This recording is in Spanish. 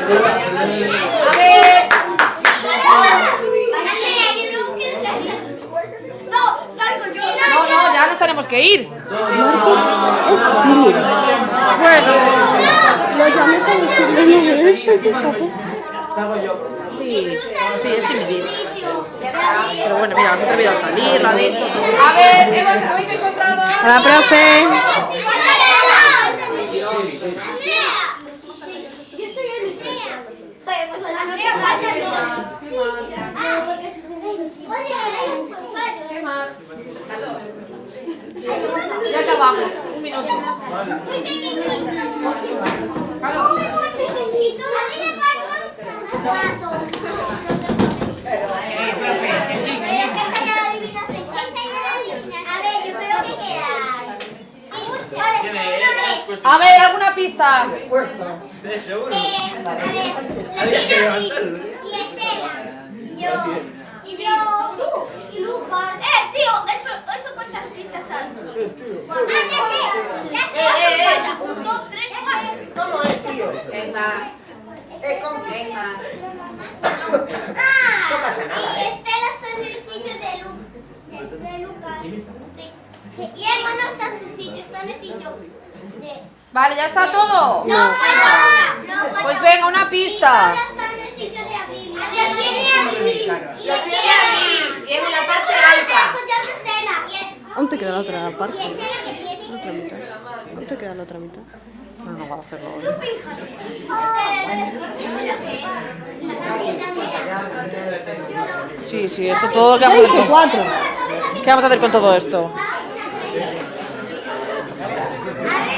A ver. No, salgo yo. No, ya nos tenemos que ir. Lo llamé para decirle no esto y se escapó. Sí, es tímido. Pero bueno, mira, se ha atrevido a salir, lo ha dicho. A ver, ¿habéis encontrado? Hola, profe. ¿Qué más? Ya acabamos. Un minuto. A ver, ¿alguna pista? Y yo, y Lucas. Tío, eso cuántas pistas hay. Ya sé. 1, 2, 3, 4. ¿Cómo es, tío? ¿Cómo? No pasa nada, Y Estela está en el sitio de Lucas. Sí. Y Emma no está en su sitio, está en el sitio de... Vale, ¿ya está todo? No, falta. Pues venga, una pista. Ahora está en el sitio de Abril. ¿Y tiene Abril? Y en la parte alta. Escuchando Estela. Aún te queda la otra parte. ¿Y Estela qué tiene? La otra mitad. Aún te queda la otra mitad. No va a hacerlo hoy. Tú fíjate. Sí, esto todo. ¿Qué vamos a hacer? ¿Qué vamos a hacer con todo esto?